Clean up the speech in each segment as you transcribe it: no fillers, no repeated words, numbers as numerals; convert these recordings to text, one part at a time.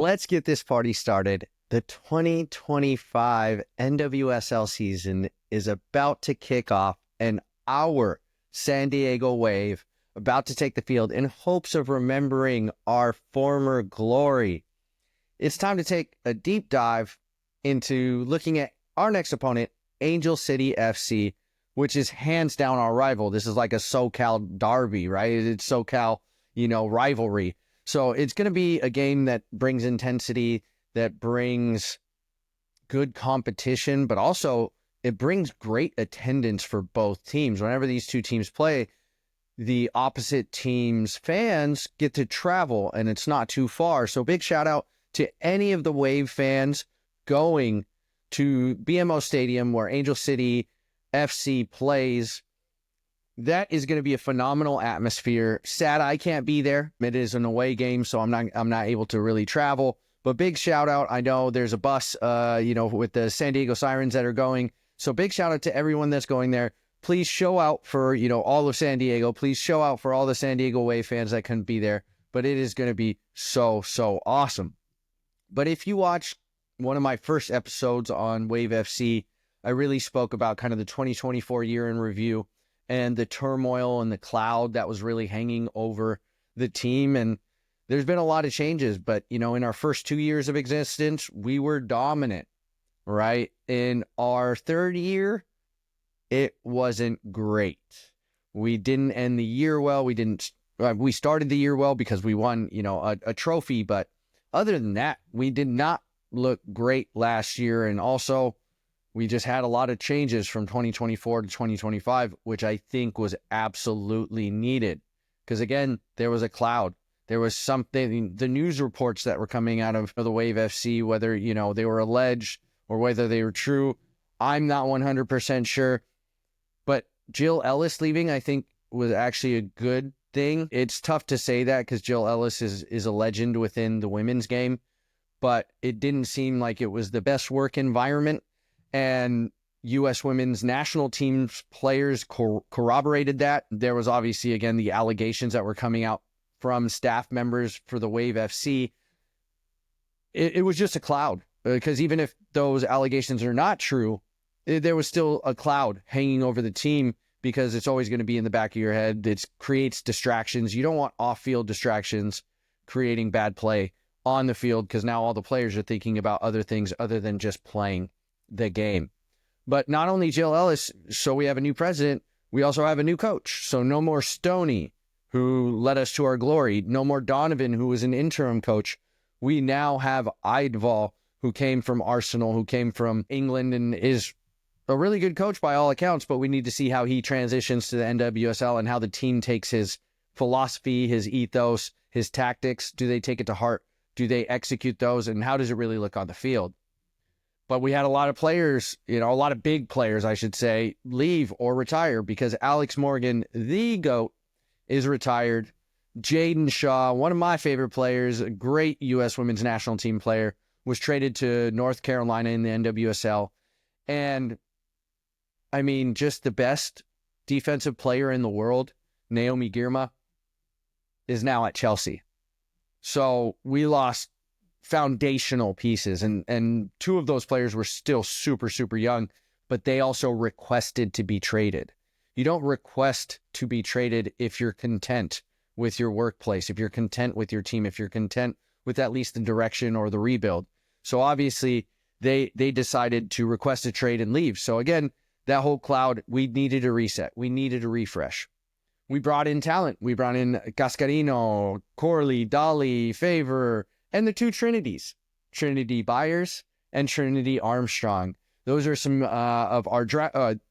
let's get this party started. The 2025 NWSL season is about to kick off, and our San Diego Wave about to take the field in hopes of remembering our former glory. It's time to take a deep dive into looking at our next opponent, Angel City FC, which is hands down our rival. This is like a SoCal derby, right? It's SoCal, rivalry. So it's going to be a game that brings intensity, that brings good competition, but also it brings great attendance for both teams. Whenever these two teams play, the opposite team's fans get to travel, and it's not too far. So big shout out to any of the Wave fans going to BMO Stadium where Angel City FC plays. That is going to be a phenomenal atmosphere. Sad I can't be there. It is an away game, so I'm not able to really travel. But big shout out. I know there's a bus, with the San Diego Sirens that are going. So big shout out to everyone that's going there. Please show out for, all of San Diego. Please show out for all the San Diego Wave fans that couldn't be there. But it is going to be so awesome. But if you watch one of my first episodes on Wave FC, I really spoke about kind of the 2024 year in review and the turmoil and the cloud that was really hanging over the team. And there's been a lot of changes, but, in our first 2 years of existence, we were dominant, right? In our third year, it wasn't great. We didn't end the year well. We started the year well because we won, a trophy. But other than that, we did not look great last year. And also, we just had a lot of changes from 2024 to 2025, which I think was absolutely needed. Because again, there was a cloud. There was something, the news reports that were coming out of the Wave FC, whether, they were alleged or whether they were true, I'm not 100% sure. But Jill Ellis leaving, I think, was actually a good thing. It's tough to say that because Jill Ellis is a legend within the women's game, but it didn't seem like it was the best work environment. And U.S. women's national team's players corroborated that. There was obviously, again, the allegations that were coming out from staff members for the Wave FC. It was just a cloud, because even if those allegations are not true, there was still a cloud hanging over the team, because it's always going to be in the back of your head. It creates distractions. You don't want off-field distractions creating bad play on the field, because now all the players are thinking about other things other than just playing the game. But not only Jill Ellis, so we have a new president, we also have a new coach. So no more Stoney, who led us to our glory. No more Donovan, who was an interim coach. We now have Eidval, who came from Arsenal, who came from England and is a really good coach by all accounts, but we need to see how he transitions to the NWSL and how the team takes his philosophy, his ethos, his tactics. Do they take it to heart? Do they execute those? And how does it really look on the field? But we had a lot of players, a lot of big players, I should say, leave or retire, because Alex Morgan, the GOAT, is retired. Jaden Shaw, one of my favorite players, a great U.S. women's national team player, was traded to North Carolina in the NWSL. And, just the best defensive player in the world, Naomi Girma, is now at Chelsea. So we lost foundational pieces, and two of those players were still super young, but they also requested to be traded. You don't request to be traded if you're content with your workplace, if you're content with your team, if you're content with at least the direction or the rebuild. So obviously they decided to request a trade and leave. So again, that whole cloud, we needed a reset. We needed a refresh. We brought in talent. We brought in Cascarino, Corley, Dolly, Favor, and the two Trinities, Trinity Byers and Trinity Armstrong. Those are some of our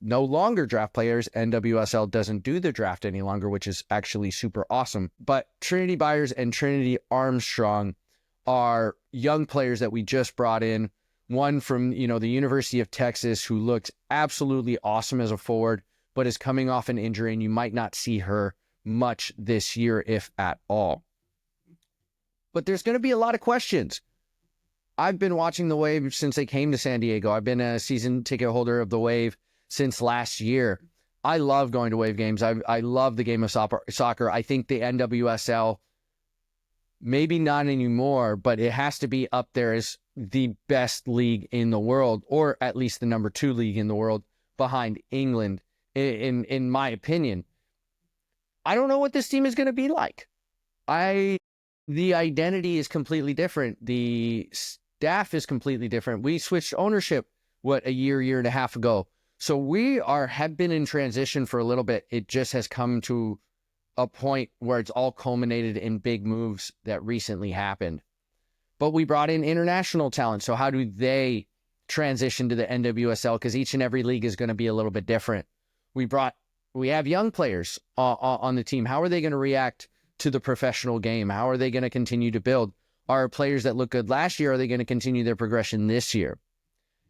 no longer draft players. NWSL doesn't do the draft any longer, which is actually super awesome. But Trinity Byers and Trinity Armstrong are young players that we just brought in. One from, the University of Texas, who looks absolutely awesome as a forward, but is coming off an injury, and you might not see her much this year, if at all. But there's going to be a lot of questions. I've been watching the Wave since they came to San Diego. I've been a season ticket holder of the Wave since last year. I love going to Wave games. I love the game of soccer. I think the NWSL maybe not anymore, but it has to be up there as the best league in the world, or at least the number 2 league in the world behind England, in my opinion. I don't know what this team is going to be like. The identity is completely different. The staff is completely different. We switched ownership, a year and a half ago. So we have been in transition for a little bit. It just has come to a point where it's all culminated in big moves that recently happened. But we brought in international talent. So how do they transition to the NWSL? Because each and every league is going to be a little bit different. We have young players on the team. How are they going to react to the professional game? How are they going to continue to build? Are players that look good last year, are they going to continue their progression this year?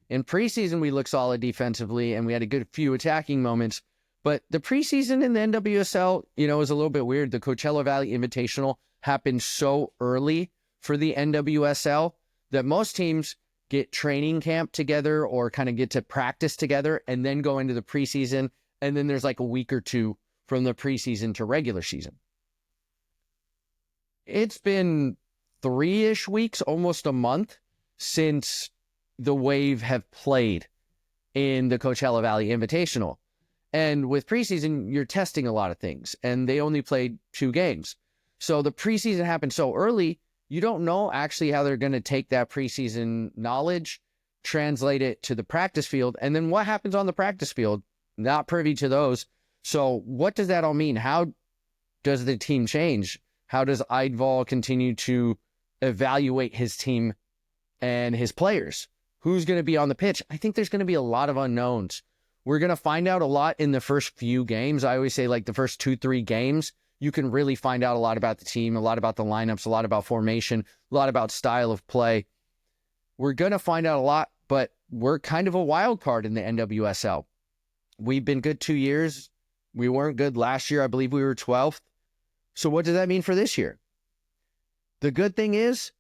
In preseason, we looked solid defensively, and we had a good few attacking moments. But the preseason in the NWSL, is a little bit weird. The Coachella Valley Invitational happened so early for the NWSL that most teams get training camp together or kind of get to practice together and then go into the preseason. And then there's like a week or two from the preseason to regular season. It's been 3-ish weeks, almost a month, since the Wave have played in the Coachella Valley Invitational. And with preseason, you're testing a lot of things, and they only played 2 games. So the preseason happened so early, you don't know actually how they're going to take that preseason knowledge, translate it to the practice field, and then what happens on the practice field. Not privy to those. So what does that all mean? How does the team change? How does Eidval continue to evaluate his team and his players? Who's going to be on the pitch? I think there's going to be a lot of unknowns. We're going to find out a lot in the first few games. I always say like the first 2-3 games, you can really find out a lot about the team, a lot about the lineups, a lot about formation, a lot about style of play. We're going to find out a lot, but we're kind of a wild card in the NWSL. We've been good 2 years. We weren't good last year. I believe we were 12th. So what does that mean for this year? The good thing is,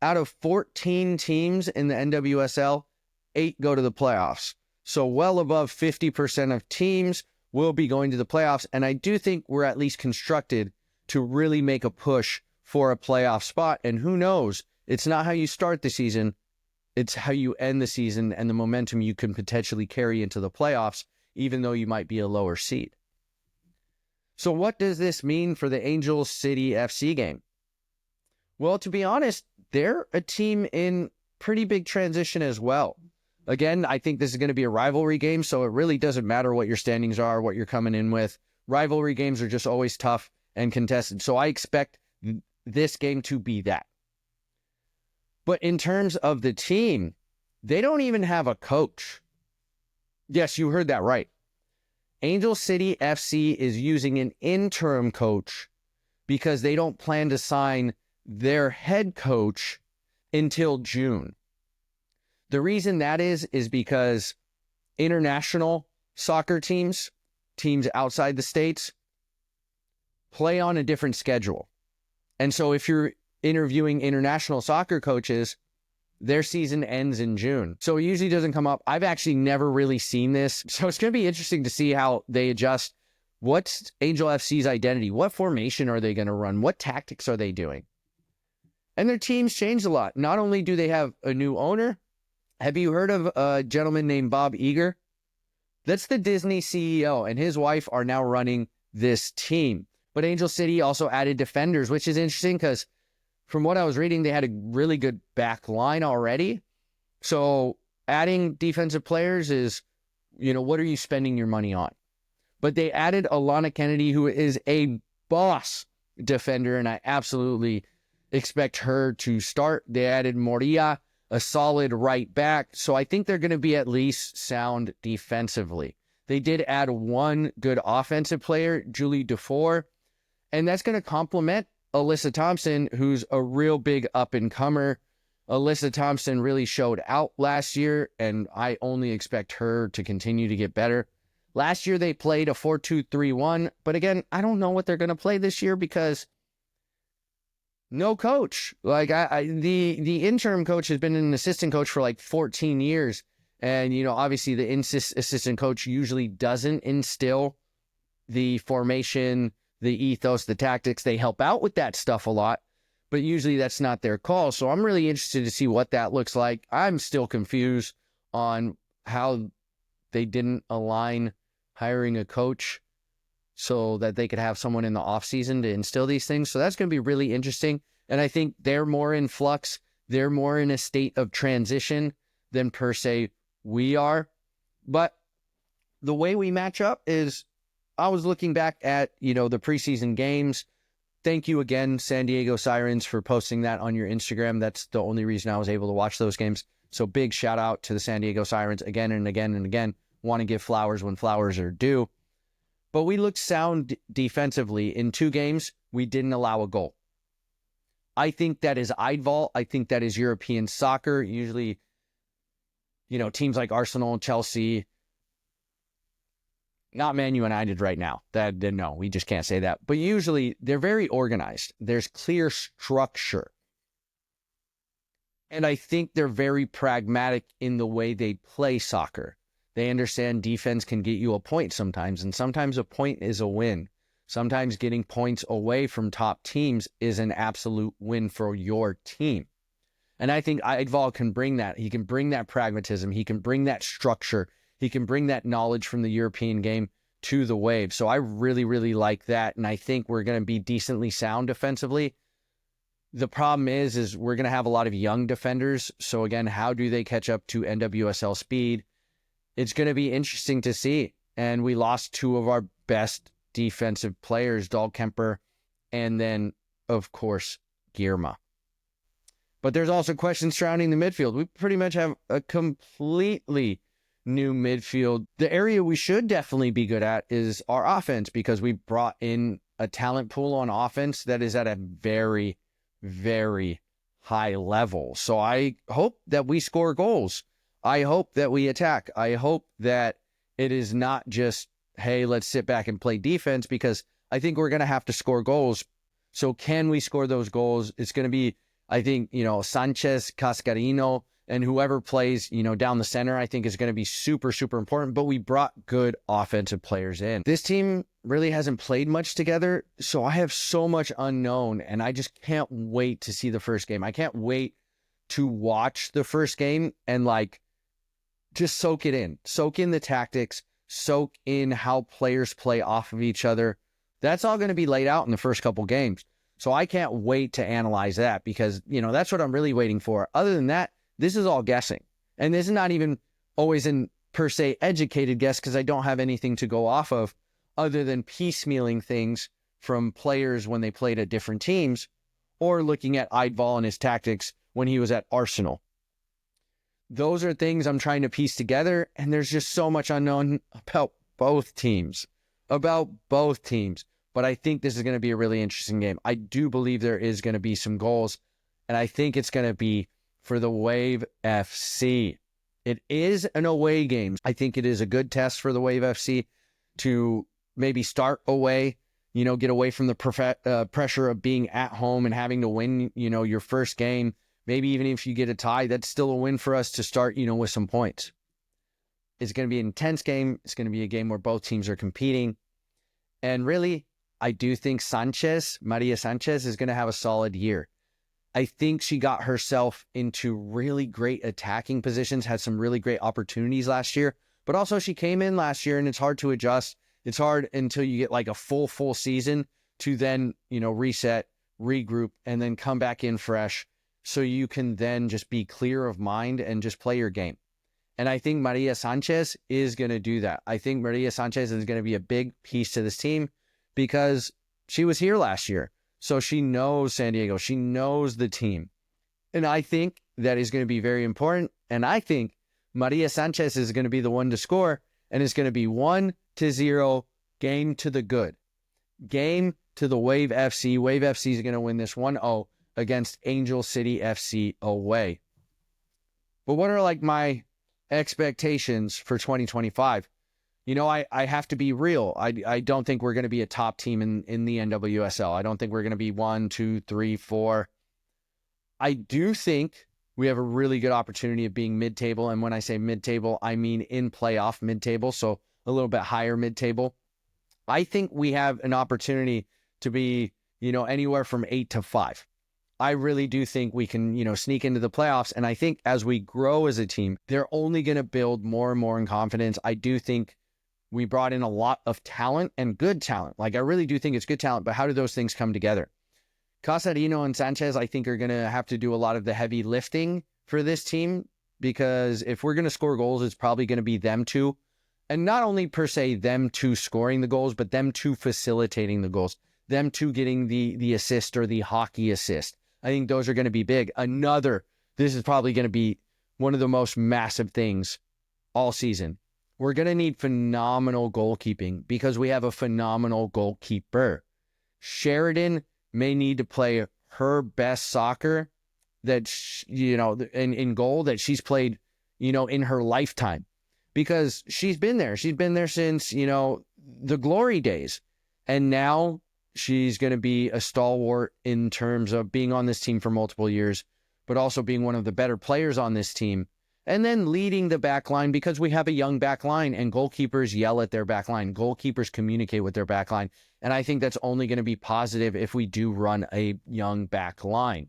out of 14 teams in the NWSL, 8 go to the playoffs. So well above 50% of teams will be going to the playoffs. And I do think we're at least constructed to really make a push for a playoff spot. And who knows? It's not how you start the season. It's how you end the season and the momentum you can potentially carry into the playoffs, even though you might be a lower seed. So what does this mean for the Angel City FC game? Well, to be honest, they're a team in pretty big transition as well. Again, I think this is going to be a rivalry game, so it really doesn't matter what your standings are, what you're coming in with. Rivalry games are just always tough and contested, so I expect this game to be that. But in terms of the team, they don't even have a coach. Yes, you heard that right. Angel City FC is using an interim coach because they don't plan to sign their head coach until June. The reason that is because international soccer teams outside the States, play on a different schedule. And so if you're interviewing international soccer coaches, their season ends in June. So it usually doesn't come up. I've actually never really seen this. So it's going to be interesting to see how they adjust. What's Angel FC's identity? What formation are they going to run? What tactics are they doing? And their teams changed a lot. Not only do they have a new owner, have you heard of a gentleman named Bob Iger? That's the Disney CEO, and his wife are now running this team. But Angel City also added defenders, which is interesting because from what I was reading, they had a really good back line already. So adding defensive players is, what are you spending your money on? But they added Alana Kennedy, who is a boss defender, and I absolutely expect her to start. They added Moria, a solid right back. So I think they're going to be at least sound defensively. They did add one good offensive player, Julie Dufour, and that's going to complement Alyssa Thompson, who's a real big up-and-comer. Alyssa Thompson really showed out last year, and I only expect her to continue to get better. Last year, they played a 4-2-3-1, but again, I don't know what they're going to play this year because no coach. Like the interim coach has been an assistant coach for like 14 years, and obviously the assistant coach usually doesn't instill the formation, the ethos, the tactics. They help out with that stuff a lot, but usually that's not their call. So I'm really interested to see what that looks like. I'm still confused on how they didn't align hiring a coach so that they could have someone in the offseason to instill these things. So that's going to be really interesting. And I think they're more in flux. They're more in a state of transition than per se we are. But the way we match up is, I was looking back at, the preseason games. Thank you again, San Diego Sirens, for posting that on your Instagram. That's the only reason I was able to watch those games. So big shout out to the San Diego Sirens again and again and again. Want to give flowers when flowers are due. But we looked sound defensively. In 2 games, we didn't allow a goal. I think that is Eidval. I think that is European soccer. Usually, teams like Arsenal, Chelsea, not Man United right now. No, we just can't say that. But usually they're very organized. There's clear structure. And I think they're very pragmatic in the way they play soccer. They understand defense can get you a point sometimes, and sometimes a point is a win. Sometimes getting points away from top teams is an absolute win for your team. And I think Eidval can bring that. He can bring that pragmatism. He can bring that structure. He can bring that knowledge from the European game to the Wave. So I really, really like that. And I think we're going to be decently sound defensively. The problem is we're going to have a lot of young defenders. So again, how do they catch up to NWSL speed? It's going to be interesting to see. And we lost 2 of our best defensive players, Dahlkemper, and then, of course, Girma. But there's also questions surrounding the midfield. We pretty much have a completely new midfield. The area we should definitely be good at is our offense, because we brought in a talent pool on offense that is at a very, very high level. So I hope that we score goals. I hope that we attack. I hope that it is not just, hey, let's sit back and play defense, because I think we're going to have to score goals. So can we score those goals? It's going to be, I think, Sanchez, Cascarino, and whoever plays, down the center, I think is going to be super, super important. But we brought good offensive players in. This team really hasn't played much together, so I have so much unknown, and I just can't wait to see the first game. I can't wait to watch the first game and just soak it in. Soak in the tactics, soak in how players play off of each other. That's all going to be laid out in the first couple games. So I can't wait to analyze that, because, that's what I'm really waiting for. Other than that, this is all guessing. And this is not even always in per se educated guess, because I don't have anything to go off of other than piecemealing things from players when they played at different teams, or looking at Eidval and his tactics when he was at Arsenal. Those are things I'm trying to piece together, and there's just so much unknown about both teams. But I think this is going to be a really interesting game. I do believe there is going to be some goals, and I think it's going to be for the Wave FC. It is an away game. I think it is a good test for the Wave FC to maybe start away, get away from the pressure of being at home and having to win, your first game. Maybe even if you get a tie, that's still a win for us to start, with some points. It's going to be an intense game. It's going to be a game where both teams are competing. And really, I do think Maria Sanchez, is going to have a solid year. I think she got herself into really great attacking positions, had some really great opportunities last year, but also she came in last year and it's hard to adjust. It's hard until you get like a full season to then, reset, regroup, and then come back in fresh, so you can then just be clear of mind and just play your game. And I think Maria Sanchez is going to do that. I think Maria Sanchez is going to be a big piece to this team, because she was here last year. So she knows San Diego. She knows the team. And I think that is going to be very important. And I think Maria Sanchez is going to be the one to score. And it's going to be 1-0, game to the good. Game to the Wave FC. Wave FC is going to win this 1-0 against Angel City FC away. But what are my expectations for 2025? I have to be real. I don't think we're going to be a top team in the NWSL. I don't think we're going to be 1, 2, 3, 4. I do think we have a really good opportunity of being mid-table. And when I say mid-table, I mean in playoff mid-table. So a little bit higher mid-table. I think we have an opportunity to be, anywhere from 8 to 5. I really do think we can, sneak into the playoffs. And I think as we grow as a team, they're only going to build more and more in confidence. I do think we brought in a lot of talent and good talent. Like, I really do think it's good talent, but how do those things come together? Casarino and Sanchez, I think, are going to have to do a lot of the heavy lifting for this team, because if we're going to score goals, it's probably going to be them two. And not only per se them two scoring the goals, but them two facilitating the goals, them two getting the assist or the hockey assist. I think those are going to be big. This is probably going to be one of the most massive things all season. We're going to need phenomenal goalkeeping because we have a phenomenal goalkeeper. Sheridan may need to play her best soccer that, in goal that she's played, in her lifetime, because she's been there. She's been there since, the glory days. And now she's going to be a stalwart in terms of being on this team for multiple years, but also being one of the better players on this team. And then leading the back line, because we have a young back line and goalkeepers yell at their back line. Goalkeepers communicate with their back line. And I think that's only going to be positive if we do run a young back line.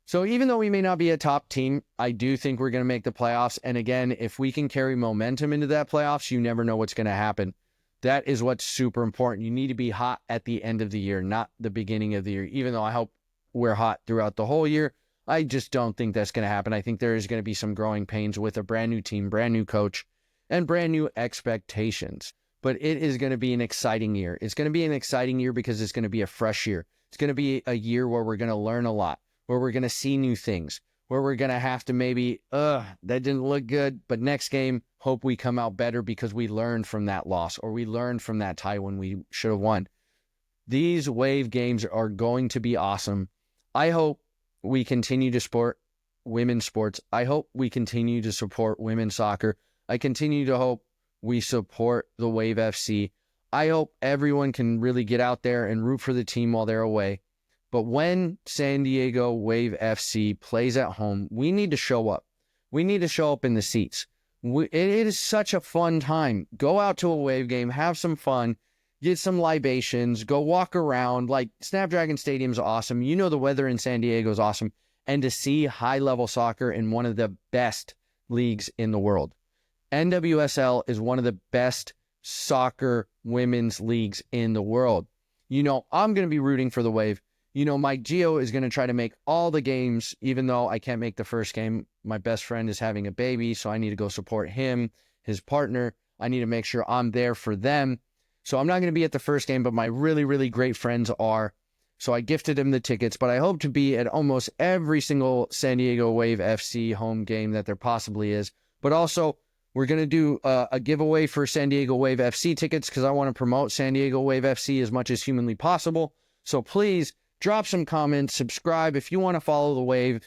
So even though we may not be a top team, I do think we're going to make the playoffs. And again, if we can carry momentum into that playoffs, you never know what's going to happen. That is what's super important. You need to be hot at the end of the year, not the beginning of the year. Even though I hope we're hot throughout the whole year, I just don't think that's going to happen. I think there is going to be some growing pains with a brand new team, brand new coach, and brand new expectations. But it is going to be an exciting year. It's going to be an exciting year because it's going to be a fresh year. It's going to be a year where we're going to learn a lot, where we're going to see new things, where we're going to have to maybe, that didn't look good, but next game, hope we come out better because we learned from that loss, or we learned from that tie when we should have won. These Wave games are going to be awesome. I hope we continue to support women's sports. I hope we continue to support women's soccer. I continue to hope we support the Wave FC. I hope everyone can really get out there and root for the team while they're away. But when San Diego Wave FC plays at home, we need to show up. We need to show up in the seats. It is such a fun time. Go out to a Wave game, have some fun, get some libations, go walk around. Like, Snapdragon Stadium is awesome. The weather in San Diego is awesome. And to see high-level soccer in one of the best leagues in the world. NWSL is one of the best soccer women's leagues in the world. I'm going to be rooting for the Wave. Mike Gio is going to try to make all the games, even though I can't make the first game. My best friend is having a baby, so I need to go support him, his partner. I need to make sure I'm there for them. So I'm not going to be at the first game, but my really, really great friends are. So I gifted him the tickets, but I hope to be at almost every single San Diego Wave FC home game that there possibly is. But also, we're going to do a giveaway for San Diego Wave FC tickets because I want to promote San Diego Wave FC as much as humanly possible. So please, drop some comments, subscribe if you want to follow the Wave.